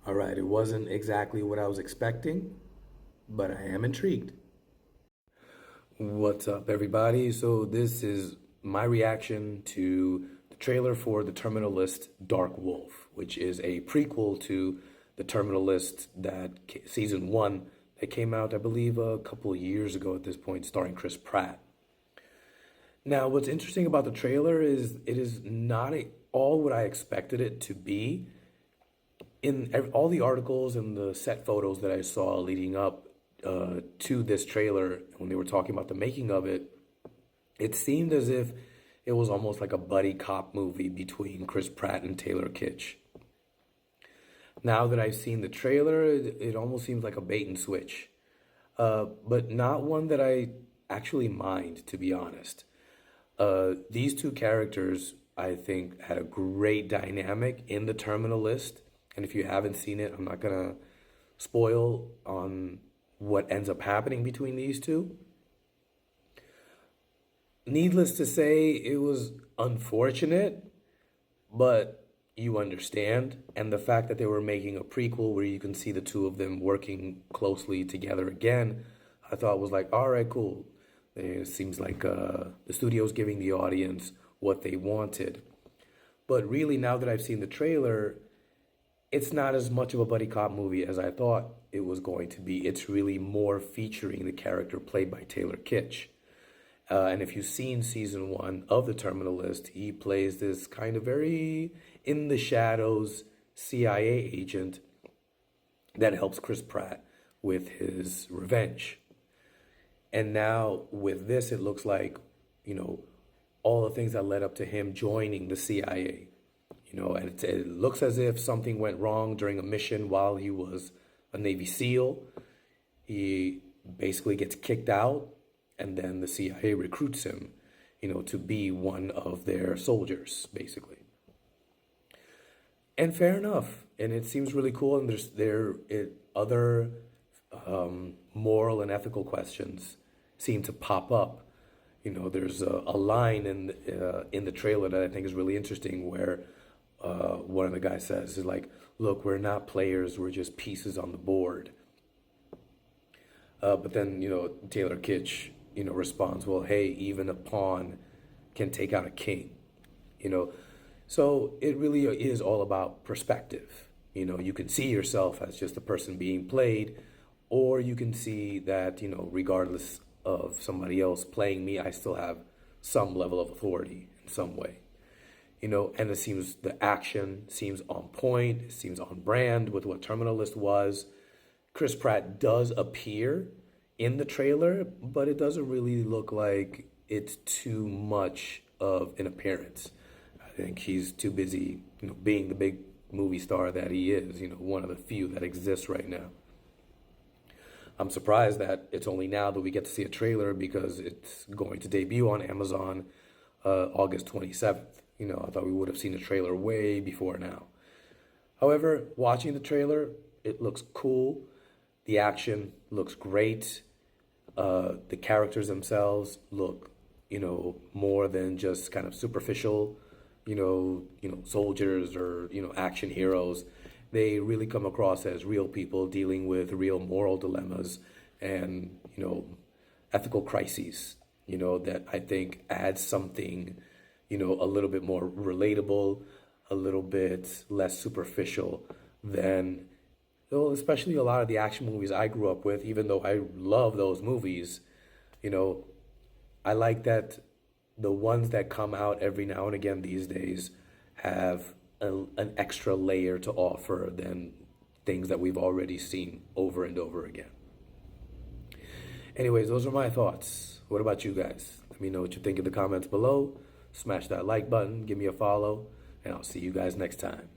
All right, it wasn't exactly what I was expecting, but I am intrigued. What's up, everybody? So, this is my reaction to the trailer for The Terminal List Dark Wolf, which is a prequel to The Terminal List season one that came out, I believe, a couple of years ago at this point, starring Chris Pratt. Now, what's interesting about the trailer is it is not all what I expected it to be. In all the articles and the set photos that I saw leading up to this trailer, when they were talking about the making of it, it seemed as if it was almost like a buddy cop movie between Chris Pratt and Taylor Kitsch. Now that I've seen the trailer, it almost seems like a bait and switch, but not one that I actually mind, to be honest. These two characters, I think, had a great dynamic in the Terminal List. And if you haven't seen it, I'm not going to spoil on what ends up happening between these two. Needless to say, it was unfortunate, but you understand. And the fact that they were making a prequel where you can see the two of them working closely together again, I thought was like, all right, cool. It seems like the studio's giving the audience what they wanted. But really, now that I've seen the trailer, it's not as much of a buddy cop movie as I thought it was going to be. It's really more featuring the character played by Taylor Kitsch. And if you've seen season one of The Terminal List, he plays this kind of very in the shadows CIA agent that helps Chris Pratt with his revenge. And now with this, it looks like, all the things that led up to him joining the CIA. And it looks as if something went wrong during a mission while he was a Navy SEAL. He basically gets kicked out, and then the CIA recruits him, to be one of their soldiers, basically. And fair enough. And it seems really cool. And other moral and ethical questions seem to pop up. There's a line in the trailer that I think is really interesting where one of the guys says is like, look, we're not players, we're just pieces on the board. But then, Taylor Kitsch, responds, well, hey, even a pawn can take out a king, So it really is all about perspective. You can see yourself as just a person being played, or you can see that, regardless of somebody else playing me, I still have some level of authority in some way. And the action seems on point, it seems on brand with what Terminal List was. Chris Pratt does appear in the trailer, but it doesn't really look like it's too much of an appearance. I think he's too busy, being the big movie star that he is, one of the few that exists right now. I'm surprised that it's only now that we get to see a trailer because it's going to debut on Amazon August 27th. I thought we would have seen a trailer way before now. However, watching the trailer, it looks cool. The action looks great. The characters themselves look, more than just kind of superficial, soldiers or, action heroes. They really come across as real people dealing with real moral dilemmas and, ethical crises, that I think adds something, a little bit more relatable, a little bit less superficial than, especially a lot of the action movies I grew up with, even though I love those movies, I like that the ones that come out every now and again these days have an extra layer to offer than things that we've already seen over and over again. Anyways, those are my thoughts. What about you guys? Let me know what you think in the comments below. Smash that like button, give me a follow, and I'll see you guys next time.